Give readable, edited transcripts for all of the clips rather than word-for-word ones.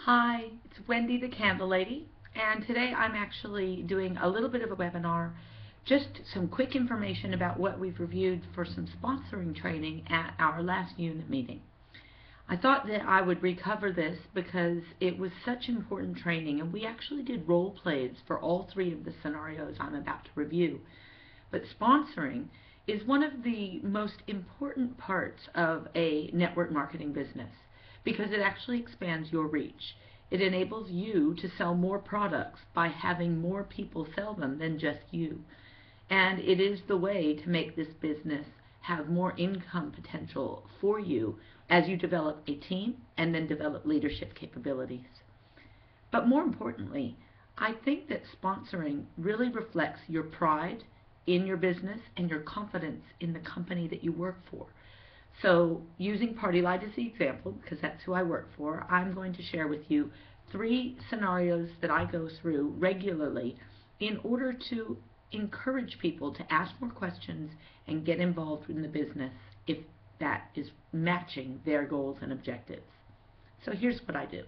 Hi, it's Wendy the Candle Lady, and today I'm actually doing a little bit of a webinar, just some quick information about what we've reviewed for some sponsoring training at our last unit meeting. I thought that I would recover this because it was such important training, and we actually did role plays for all three of the scenarios I'm about to review. But sponsoring is one of the most important parts of a network marketing business because it actually expands your reach. It enables you to sell more products by having more people sell them than just you. And it is the way to make this business have more income potential for you as you develop a team and then develop leadership capabilities. But more importantly, I think that sponsoring really reflects your pride in your business and your confidence in the company that you work for. So using PartyLite as the example, because that's who I work for, I'm going to share with you 3 scenarios that I go through regularly in order to encourage people to ask more questions and get involved in the business if that is matching their goals and objectives. So here's what I do.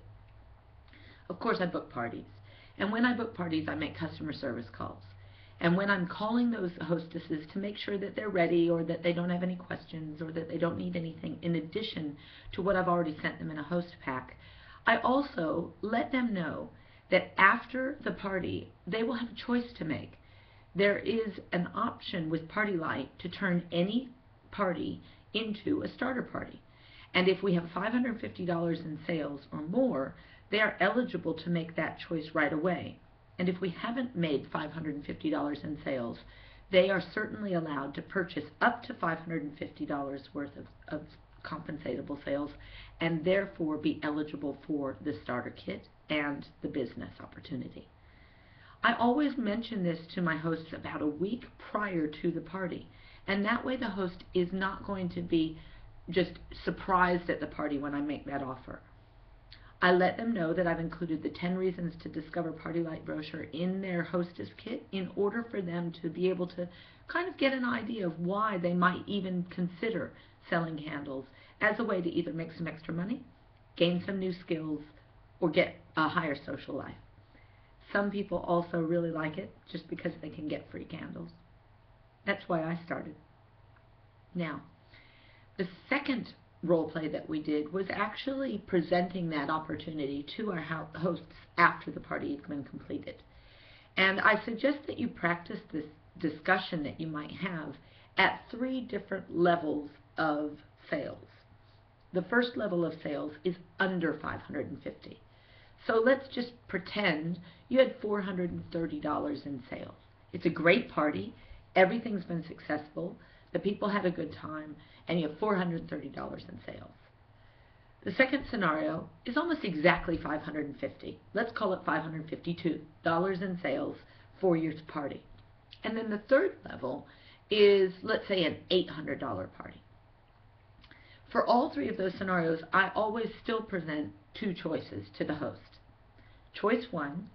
Of course, I book parties. And when I book parties, I make customer service calls. And when I'm calling those hostesses to make sure that they're ready or that they don't have any questions or that they don't need anything in addition to what I've already sent them in a host pack, I also let them know that after the party, they will have a choice to make. There is an option with PartyLite to turn any party into a starter party. And if we have $550 in sales or more, they are eligible to make that choice right away. And if we haven't made $550 in sales, they are certainly allowed to purchase up to $550 worth of compensatable sales and therefore be eligible for the starter kit and the business opportunity. I always mention this to my hosts about a week prior to the party, and that way the host is not going to be just surprised at the party when I make that offer. I let them know that I've included the 10 Reasons to Discover PartyLite brochure in their hostess kit in order for them to be able to kind of get an idea of why they might even consider selling candles as a way to either make some extra money, gain some new skills, or get a higher social life. Some people also really like it just because they can get free candles. That's why I started. Now, the second role play that we did was actually presenting that opportunity to our hosts after the party had been completed. And I suggest that you practice this discussion that you might have at 3 different levels of sales. The first level of sales is under $550. So let's just pretend you had $430 in sales. It's a great party. Everything's been successful. The people had a good time, and you have $430 in sales. The second scenario is almost exactly $550. Let's call it $552 in sales for your party. And then the third level is, let's say, an $800 party. For all 3 of those scenarios, I always still present 2 choices to the host. Choice 1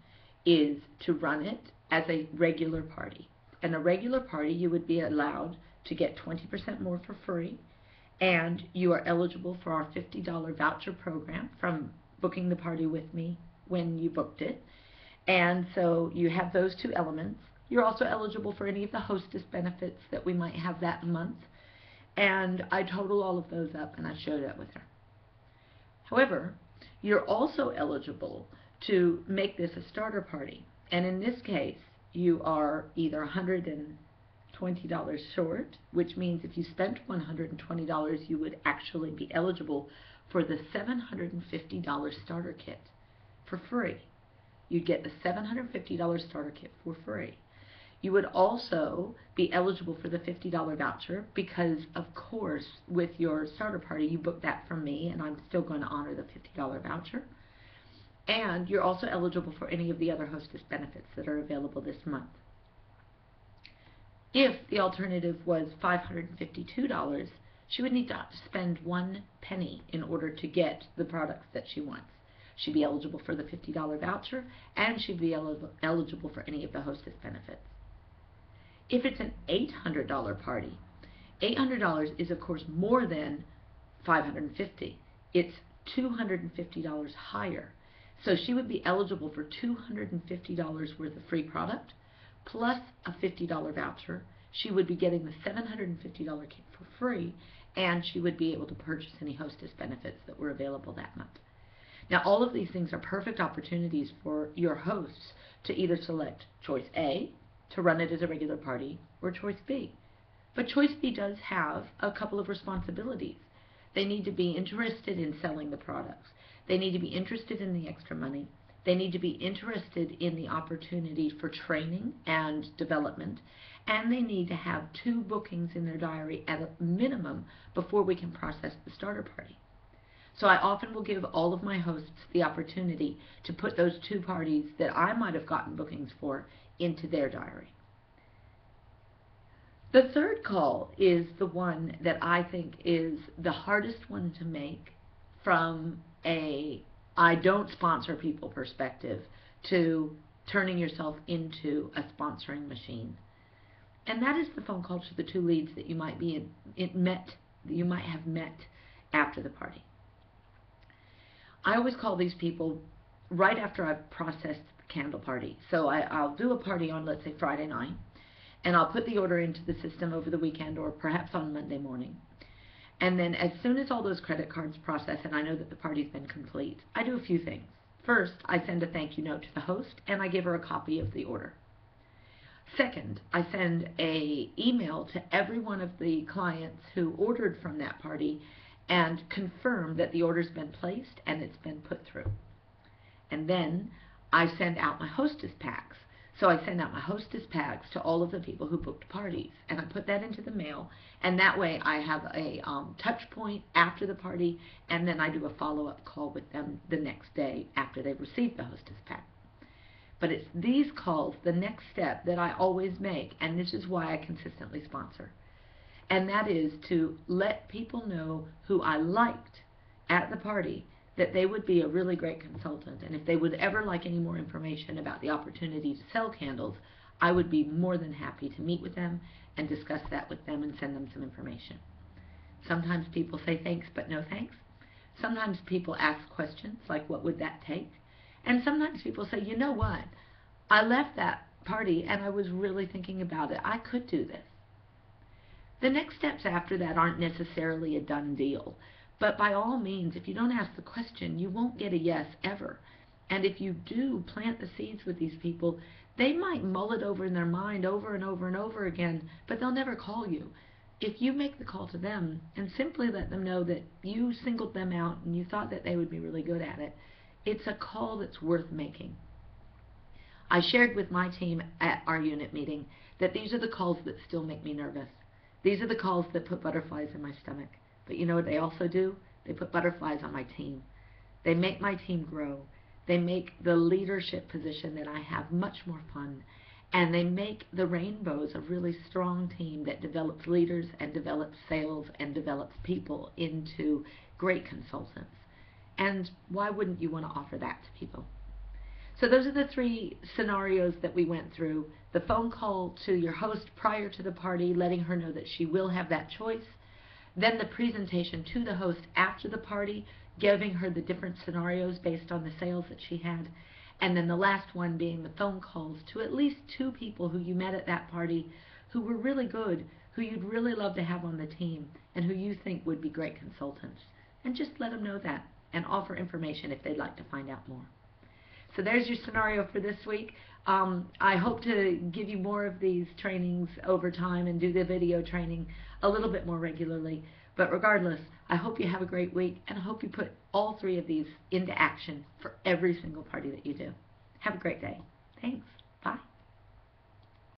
is to run it as a regular party. And a regular party, you would be allowed to get 20% more for free, and you are eligible for our $50 voucher program from booking the party with me when you booked it. And so you have those 2 elements. You're also eligible for any of the hostess benefits that we might have that month. And I total all of those up and I showed that with her. However, you're also eligible to make this a starter party. And in this case, you are either $120 short, which means if you spent $120, you would actually be eligible for the $750 starter kit for free. You'd get the $750 starter kit for free. You would also be eligible for the $50 voucher because, of course, with your starter party, you booked that from me, and I'm still going to honor the $50 voucher. And you're also eligible for any of the other hostess benefits that are available this month. If the alternative was $552, she would need to spend 1 penny in order to get the products that she wants. She'd be eligible for the $50 voucher, and she'd be eligible for any of the hostess benefits. If it's an $800 party, $800 is, of course, more than $550. It's $250 higher. So she would be eligible for $250 worth of free product plus a $50 voucher. She would be getting the $750 kit for free, and she would be able to purchase any hostess benefits that were available that month. Now, all of these things are perfect opportunities for your hosts to either select choice A, to run it as a regular party, or choice B. But choice B does have a couple of responsibilities. They need to be interested in selling the products. They need to be interested in the extra money. They need to be interested in the opportunity for training and development. And they need to have 2 bookings in their diary at a minimum before we can process the starter party. So I often will give all of my hosts the opportunity to put those 2 parties that I might have gotten bookings for into their diary. The third call is the one that I think is the hardest one to make from a I don't sponsor people perspective to turning yourself into a sponsoring machine. And that is the phone call to the 2 leads that you might have met after the party. I always call these people right after I've processed the candle party. So I'll do a party on, let's say, Friday night, and I'll put the order into the system over the weekend or perhaps on Monday morning. And then as soon as all those credit cards process and I know that the party's been complete, I do a few things. First, I send a thank you note to the host, and I give her a copy of the order. Second, I send an email to every one of the clients who ordered from that party and confirm that the order's been placed and it's been put through. And then I send out my hostess packs. So I send out my hostess packs to all of the people who booked parties, and I put that into the mail, and that way I have a touch point after the party, and then I do a follow-up call with them the next day after they've received the hostess pack. But it's these calls, the next step, that I always make, and this is why I consistently sponsor. And that is to let people know who I liked at the party that they would be a really great consultant, and if they would ever like any more information about the opportunity to sell candles, I would be more than happy to meet with them and discuss that with them and send them some information. Sometimes people say thanks but no thanks. Sometimes people ask questions like, what would that take? And sometimes people say, you know what, I left that party and I was really thinking about it. I could do this. The next steps after that aren't necessarily a done deal. But by all means, if you don't ask the question, you won't get a yes ever. And if you do plant the seeds with these people, they might mull it over in their mind over and over and over again, but they'll never call you. If you make the call to them and simply let them know that you singled them out and you thought that they would be really good at it, it's a call that's worth making. I shared with my team at our unit meeting that these are the calls that still make me nervous. These are the calls that put butterflies in my stomach. But you know what they also do? They put butterflies on my team. They make my team grow. They make the leadership position that I have much more fun. And they make the Rainbows a really strong team that develops leaders and develops sales and develops people into great consultants. And why wouldn't you want to offer that to people? So those are the 3 scenarios that we went through. The phone call to your host prior to the party, letting her know that she will have that choice. Then the presentation to the host after the party, giving her the different scenarios based on the sales that she had. And then the last one being the phone calls to at least 2 people who you met at that party who were really good, who you'd really love to have on the team, and who you think would be great consultants. And just let them know that and offer information if they'd like to find out more. So there's your scenario for this week. I hope to give you more of these trainings over time and do the video training a little bit more regularly. But regardless, I hope you have a great week, and I hope you put all 3 of these into action for every single party that you do. Have a great day. Thanks. Bye.